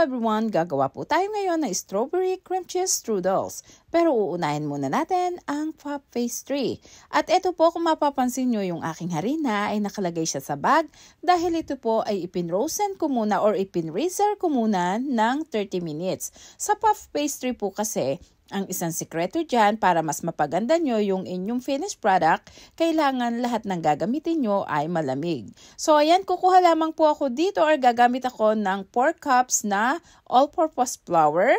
everyone! Gagawa po tayo ngayon ng strawberry cream cheese strudels. Pero uunahin muna natin ang puff pastry. At ito po, kung mapapansin nyo, yung aking harina ay nakalagay siya sa bag dahil ito po ay ipinrosen ko muna or ipinreaser ko muna ng 30 minutes. Sa puff pastry po kasi, ang isang sikreto dyan para mas mapaganda nyo yung inyong finished product, kailangan lahat ng gagamitin nyo ay malamig. So ayan, kukuha lamang po ako dito or gagamit ako ng 4 cups na all-purpose flour.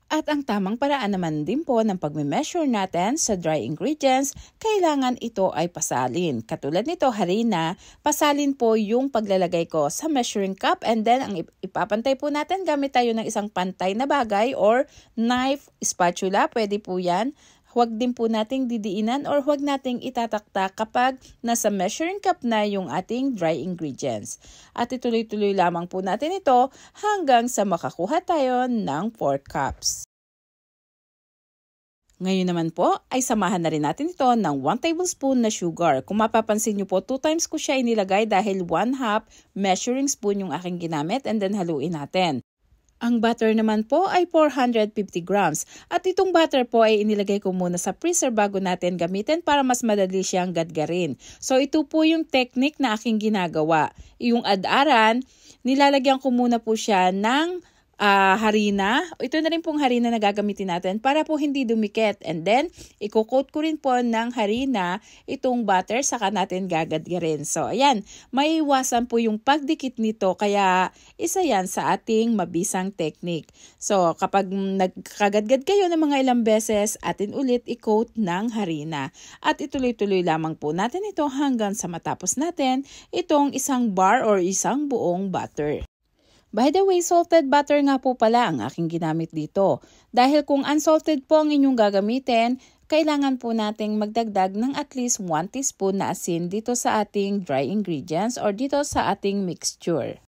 At ang tamang paraan naman din po ng pagme-measure natin sa dry ingredients, kailangan ito ay pasalin. Katulad nito, harina, pasalin po yung paglalagay ko sa measuring cup and then ang ipapantay po natin gamit tayo ng isang pantay na bagay or knife, spatula, pwede po yan. Huwag din po nating didiinan or huwag nating itataktak kapag nasa measuring cup na yung ating dry ingredients. At ituloy-tuloy lamang po natin ito hanggang sa makakuha tayo ng 4 cups. Ngayon naman po ay samahan na rin natin ito ng 1 tablespoon na sugar. Kung mapapansin nyo po, 2 times ko siya inilagay dahil 1/2 measuring spoon yung aking ginamit and then haluin natin. Ang butter naman po ay 450 grams. At itong butter po ay inilagay ko muna sa freezer bago natin gamitin para mas madali siyang gadgarin. So ito po yung technique na aking ginagawa. Yung adaran, nilalagyan ko muna po siya ng harina. Ito na rin pong harina na gagamitin natin para po hindi dumikit. And then, i-coat ko rin po ng harina itong butter saka natin gagadgarin. So, ayan, maiiwasan po yung pagdikit nito kaya isa yan sa ating mabisang technique. So, kapag nagkagadgad kayo ng mga ilang beses, atin ulit i-coat ng harina. At ituloy-tuloy lamang po natin ito hanggang sa matapos natin itong isang bar or isang buong butter. By the way, salted butter nga po pala ang aking ginamit dito. Dahil kung unsalted po ang inyong gagamitin, kailangan po nating magdagdag ng at least 1 teaspoon na asin dito sa ating dry ingredients or dito sa ating mixture.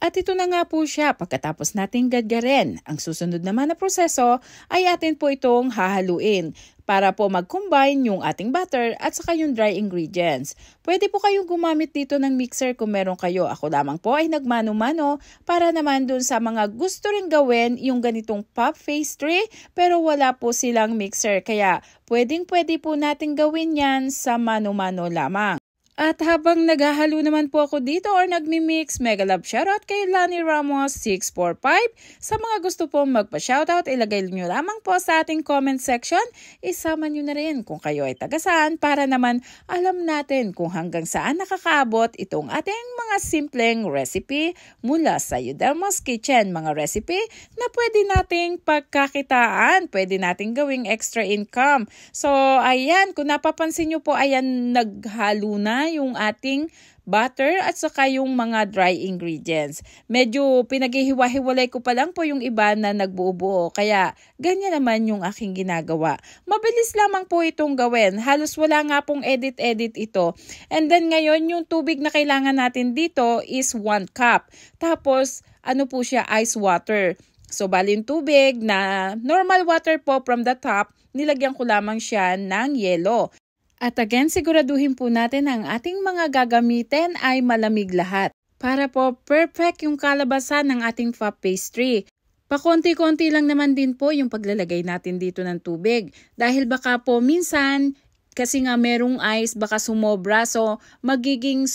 At ito na nga po siya pagkatapos nating gadgarin. Ang susunod naman na proseso ay atin po itong hahaluin para po mag-combine yung ating butter at saka yung dry ingredients. Pwede po kayong gumamit dito ng mixer kung meron kayo. Ako lamang po ay nagmano-mano para naman dun sa mga gusto rin gawin yung ganitong puff pastry pero wala po silang mixer. Kaya pwedeng-pwede po natin gawin yan sa mano-mano lamang. At habang naghahalo naman po ako dito or nagmi-mix, mega love shoutout kay Lani Ramos 645. Sa mga gusto pong magpa-shoutout, ilagay nyo lamang po sa ating comment section. Isama nyo na rin kung kayo ay taga-saan para naman alam natin kung hanggang saan nakakaabot itong ating mga simpleng recipe mula sa Eudelmo's Kitchen. Mga recipe na pwede nating pagkakitaan, pwede nating gawing extra income. So ayan, kung napapansin nyo po, ayan naghalo na yung ating butter at saka yung mga dry ingredients. Medyo pinaghihiwa-hiwalay ko pa lang po yung iba na nagbuo-buo. Kaya ganyan naman yung aking ginagawa. Mabilis lamang po itong gawin. Halos wala nga pong edit-edit ito. And then ngayon yung tubig na kailangan natin dito is 1 cup. Tapos ano po siya, ice water. So balin tubig na normal water po from the top, nilagyan ko lamang siya ng yelo. At again, siguraduhin po natin ang ating mga gagamitin ay malamig lahat para po perfect yung kalabasan ng ating puff pastry. Pakonti-konti lang naman din po yung paglalagay natin dito ng tubig dahil baka po minsan kasi nga merong ice baka sumobra so magiging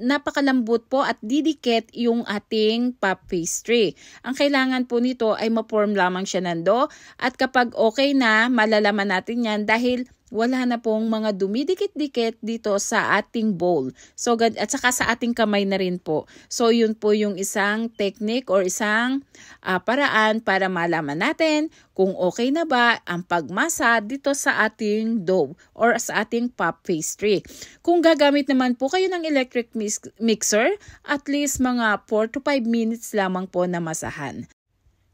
napakalambot po at didikit yung ating puff pastry. Ang kailangan po nito ay ma-form lamang siya ng dough at kapag okay na malalaman natin yan dahil wala na pong mga dumidikit-dikit dito sa ating bowl. So, at saka sa ating kamay na rin po. So, yun po yung isang technique or isang paraan para malaman natin kung okay na ba ang pagmasa dito sa ating dough or sa ating puff pastry. Kung gagamit naman po kayo ng electric mixer, at least mga 4 to 5 minutes lamang po na masahan.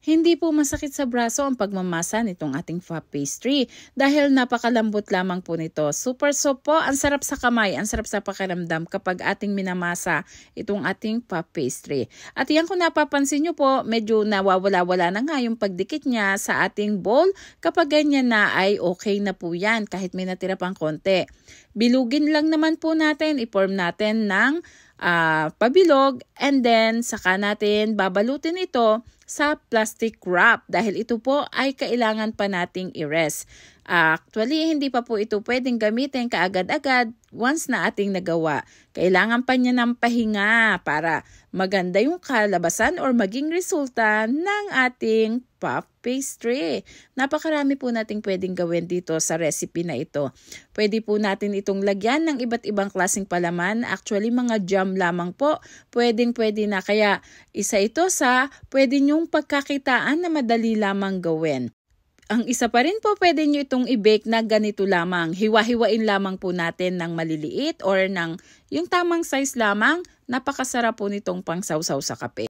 Hindi po masakit sa braso ang pagmamasa nitong ating puff pastry dahil napakalambot lamang po nito. Super soft po, ang sarap sa kamay, ang sarap sa pakiramdam kapag ating minamasa itong ating puff pastry. At yan kung napapansin nyo po, medyo nawawala-wala na nga yung pagdikit niya sa ating bowl. Kapag ganyan na ay okay na po yan kahit may natira pang konti. Bilugin lang naman po natin, i-form natin ng pabilog, and then saka natin babalutin ito sa plastic wrap dahil ito po ay kailangan pa nating i-rest. Actually, hindi pa po ito pwedeng gamitin kaagad-agad once na ating nagawa. Kailangan pa niya ng pahinga para maganda yung kalabasan or maging resulta ng ating puff pastry. Napakarami po nating pwedeng gawin dito sa recipe na ito. Pwede po natin itong lagyan ng iba't ibang klaseng palaman. Actually, mga jam lamang po. Pwede na. Kaya isa ito sa pwede nyong pagkakitaan na madali lamang gawin. Ang isa pa rin po, pwede nyo itong i-bake na ganito lamang. Hiwa-hiwain lamang po natin ng maliliit or ng yung tamang size lamang. Napakasarap po nitong pangsawsaw sa kape.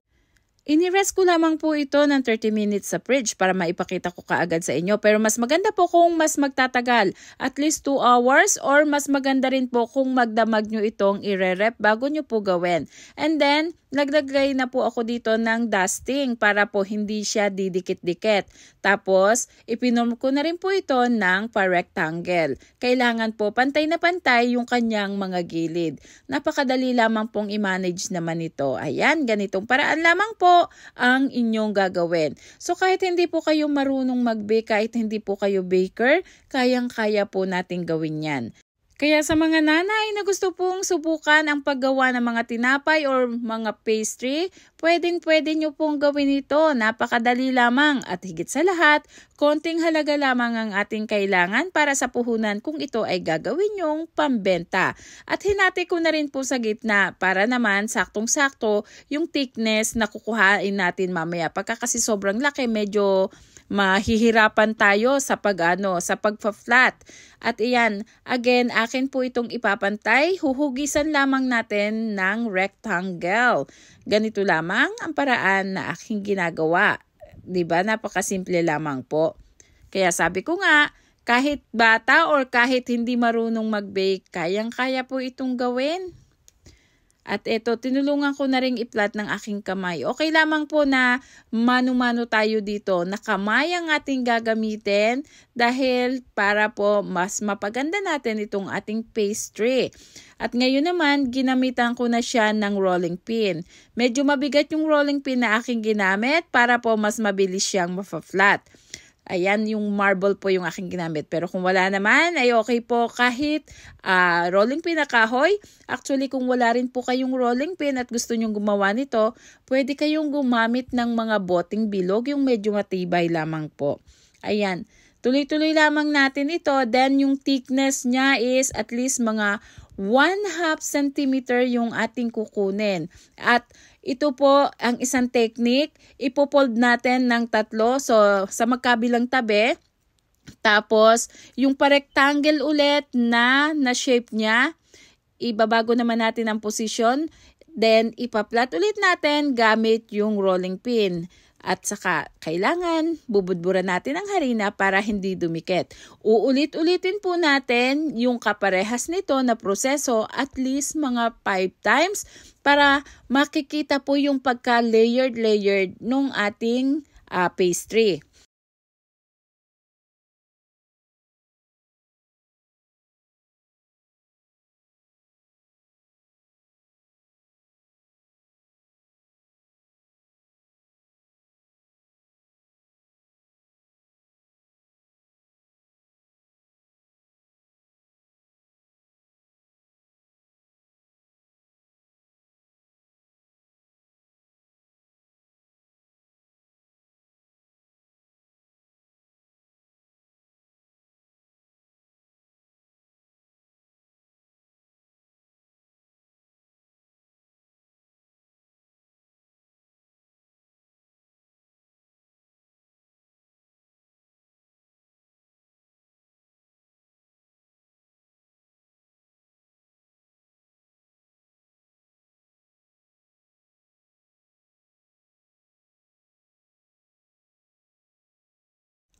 Inirest ko lamang po ito ng 30 minutes sa fridge para maipakita ko kaagad sa inyo. Pero mas maganda po kung mas magtatagal, at least 2 hours, or mas maganda rin po kung magdamag nyo itong ire-rep bago nyo po gawin. And then, naglagay na po ako dito ng dusting para po hindi siya didikit-dikit. Tapos, ipinorm ko na rin po ito ng pa-rectangle. Kailangan po pantay na pantay yung kanyang mga gilid. Napakadali lamang pong i-manage naman ito. Ayan, ganitong paraan lamang po ang inyong gagawin. So kahit hindi po kayo marunong mag-bake, kahit hindi po kayo baker, kayang-kaya po nating gawin yan. Kaya sa mga nanay na gusto pong subukan ang paggawa ng mga tinapay or mga pastry, pwedeng-pwede nyo pong gawin ito. Napakadali lamang at higit sa lahat, konting halaga lamang ang ating kailangan para sa puhunan kung ito ay gagawin nyong pambenta. At hinati ko na rin po sa gitna para naman saktong-sakto yung thickness na kukuhain natin mamaya. Pagka kasi sobrang laki, medyo mahihirapan tayo sa pagpa-flat. At iyan, again, akin po itong ipapantay. Huhugisan lamang natin ng rectangle. Ganito lamang ang paraan na aking ginagawa. Diba? Napakasimple lamang po. Kaya sabi ko nga, kahit bata or kahit hindi marunong mag-bake, kayang-kaya po itong gawin. At ito, tinulungan ko na rin i-flat ng aking kamay. Okay lamang po na mano-mano tayo dito. Na kamay ang ating gagamitin dahil para po mas mapaganda natin itong ating pastry. At ngayon naman, ginamitan ko na siya ng rolling pin. Medyo mabigat yung rolling pin na aking ginamit para po mas mabilis siyang ma-flat. Ayan, yung marble po yung aking ginamit. Pero kung wala naman, ay okay po kahit rolling pin na kahoy. Actually, kung wala rin po kayong rolling pin at gusto nyong gumawa nito, pwede kayong gumamit ng mga boting bilog, yung medyo matibay lamang po. Ayan, tuloy-tuloy lamang natin ito. Then, yung thickness niya is at least mga 1/2 centimeter yung ating kukunin. At ito po ang isang technique. Ipopold natin ng 3. So, sa magkabilang tabi. Tapos, yung pa-rectangle ulit na shape niya, ibabago naman natin ang position. Then, ipaplat ulit natin gamit yung rolling pin. At saka, kailangan bubudburan natin ang harina para hindi dumikit. Uulit-ulitin po natin yung kaparehas nito na proseso at least mga 5 times para makikita po yung pagka-layered nung ating pastry.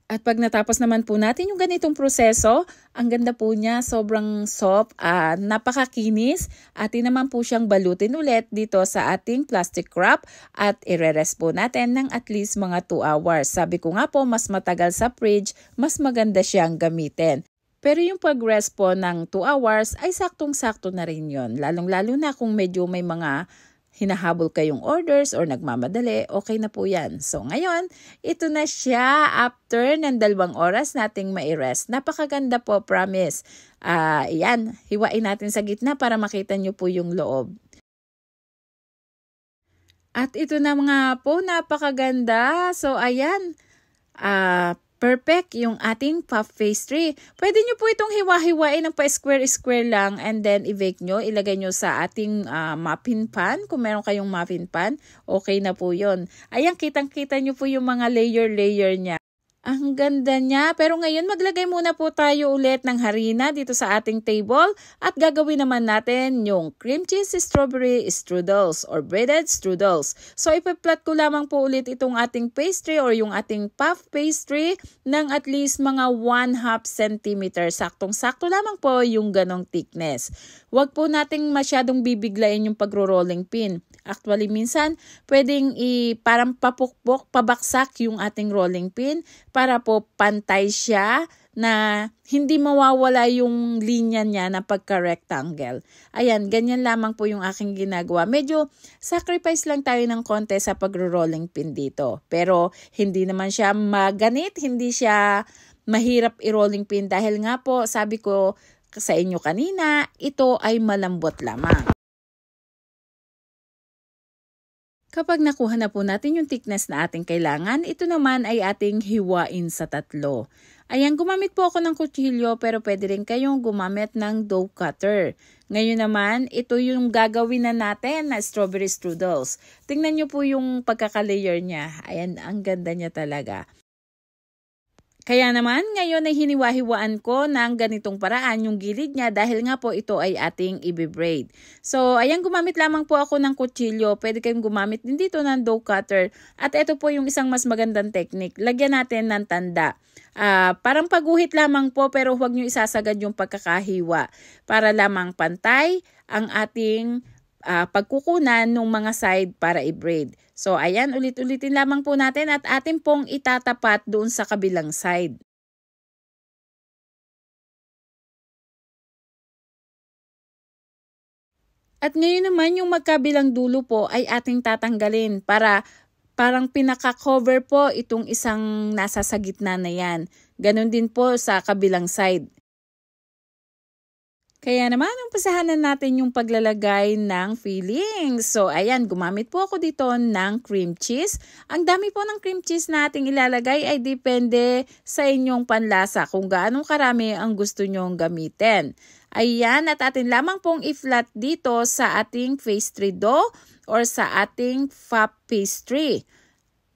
At pag natapos naman po natin yung ganitong proseso, ang ganda po niya, sobrang soft, napakakinis. Atin naman po siyang balutin ulit dito sa ating plastic wrap at ire-rest po natin ng at least mga 2 hours. Sabi ko nga po, mas matagal sa fridge, mas maganda siyang gamitin. Pero yung pag-rest po ng 2 hours ay saktong-sakto na rin yun. Lalong-lalo na kung medyo may mga hinahabol kayong orders or nagmamadali, okay na po yan. So ngayon, ito na siya after ng 2 oras nating mai-rest. Napakaganda po, promise. Yan, hiwain natin sa gitna para makita nyo po yung loob. At ito na mga po, napakaganda. So ayan, perfect yung ating puff pastry. Pwede nyo po itong hiwa-hiwain ng pa-square-square lang and then i-bake nyo. Ilagay nyo sa ating muffin pan. Kung meron kayong muffin pan, okay na po yun. Ayan, kitang-kita nyo po yung mga layer-layer niya. Ang ganda niya. Pero ngayon maglagay muna po tayo ulit ng harina dito sa ating table at gagawin naman natin yung cream cheese strawberry strudels or breaded strudels. So ipaplat ko lamang po ulit itong ating pastry or yung ating puff pastry ng at least mga 1/2 centimeter. Saktong-sakto lamang po yung ganong thickness. Huwag po nating masyadong bibiglayin yung pagro-rolling pin. Actually, minsan pwedeng parang papukpok, pabaksak yung ating rolling pin para po pantay siya na hindi mawawala yung linya niya na pagka-rectangle. Ayan, ganyan lamang po yung aking ginagawa. Medyo sacrifice lang tayo ng konti sa pagro-rolling pin dito. Pero hindi naman siya maganit, hindi siya mahirap i-rolling pin dahil nga po sabi ko sa inyo kanina, ito ay malambot lamang. Kapag nakuha na po natin yung thickness na ating kailangan, ito naman ay ating hiwain sa 3. Ayan, gumamit po ako ng kutsilyo pero pwede rin kayong gumamit ng dough cutter. Ngayon naman, ito yung gagawin na natin na strawberry strudels. Tingnan nyo po yung pagkaka-layer niya. Ayan, ang ganda niya talaga. Kaya naman, ngayon ay hiniwa-hiwaan ko ng ganitong paraan yung gilid niya dahil nga po ito ay ating i-braid. So, ayan, gumamit lamang po ako ng kutsilyo. Pwede kayong gumamit din dito ng dough cutter. At ito po yung isang mas magandang technique. Lagyan natin ng tanda. Parang paguhit lamang po pero huwag nyo isasagad yung pagkakahiwa. Para lamang pantay ang ating pagkukunan ng mga side para i-braid. So ayan, ulit-ulitin lamang po natin at atin pong itatapat doon sa kabilang side. At ngayon naman yung magkabilang dulo po ay ating tatanggalin para parang pinaka-cover po itong isang nasa sa gitna na yan. Ganon din po sa kabilang side. Kaya naman, umpisahan na natin yung paglalagay ng fillings. So, ayan, gumamit po ako dito ng cream cheese. Ang dami po ng cream cheese na ating ilalagay ay depende sa inyong panlasa kung gaano karami ang gusto nyong gamitin. Ayan, at atin lamang pong i-flat dito sa ating pastry dough or sa ating puff pastry.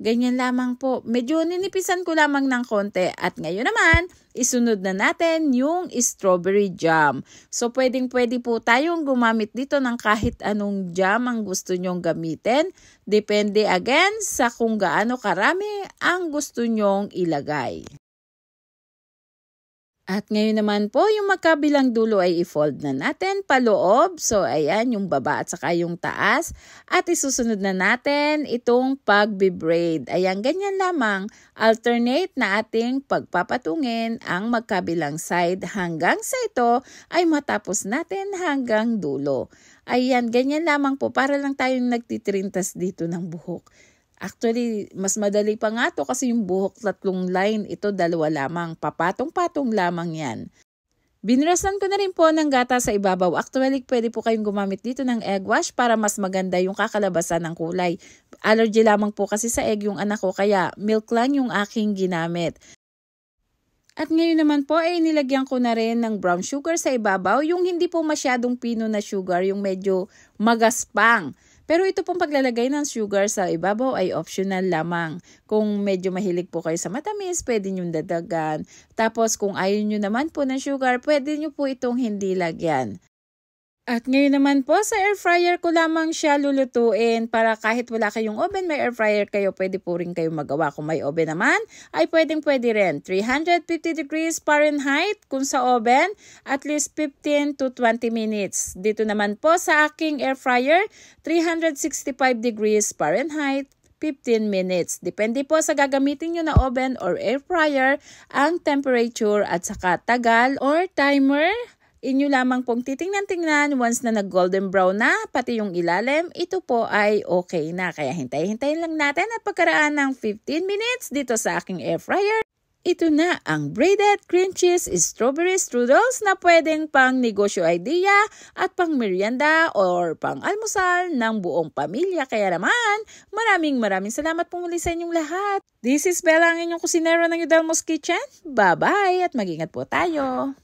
Ganyan lamang po. Medyo ninipisan ko lamang ng konti. At ngayon naman, isunod na natin yung strawberry jam. So, pwedeng-pwede po tayong gumamit dito ng kahit anong jam ang gusto nyong gamitin. Depende again sa kung gaano karami ang gusto nyong ilagay. At ngayon naman po, yung magkabilang dulo ay i-fold na natin paloob. So, ayan, yung baba at saka yung taas. At isusunod na natin itong pagbe-braid. Ayan, ganyan lamang. Alternate na ating pagpapatungin ang magkabilang side hanggang sa ito ay matapos natin hanggang dulo. Ayan, ganyan lamang po para lang tayong nagtitrintas dito ng buhok. Actually, mas madali pa nga to kasi yung buhok 3 line, ito 2 lamang. Papatong-patong lamang yan. Binurasan ko na rin po ng gata sa ibabaw. Actually, pwede po kayong gumamit dito ng egg wash para mas maganda yung kakalabasan ng kulay. Allergy lamang po kasi sa egg yung anak ko kaya milk lang yung aking ginamit. At ngayon naman po ay nilagyan ko na rin ng brown sugar sa ibabaw. Yung hindi po masyadong pino na sugar, yung medyo magaspang. Pero ito pong paglalagay ng sugar sa ibabaw ay optional lamang. Kung medyo mahilig po kayo sa matamis, pwede nyo dadagan. Tapos kung ayaw nyo naman po ng sugar, pwede nyo po itong hindi lagyan. At ngayon naman po sa air fryer ko lamang siya lulutuin para kahit wala kayong oven, may air fryer kayo, pwede po rin kayo magawa. Kung may oven naman, ay pwede rin. 350 degrees Fahrenheit kung sa oven, at least 15 to 20 minutes. Dito naman po sa aking air fryer, 365 degrees Fahrenheit, 15 minutes. Depende po sa gagamitin nyo na oven or air fryer, ang temperature at saka tagal or timer. Inyo lamang pong titingnan-tingnan once na nag-golden brown na, pati yung ilalim, ito po ay okay na. Kaya hintay-hintayin lang natin at pagkaraan ng 15 minutes dito sa aking air fryer. Ito na ang braided cream cheese strawberry strudels na pwedeng pang negosyo idea at pang merienda or pang almusal ng buong pamilya. Kaya naman, maraming salamat po muli sa inyong lahat. This is Bella, ang inyong kusinero ng Udelmo's Kitchen. Bye-bye at mag-ingat po tayo.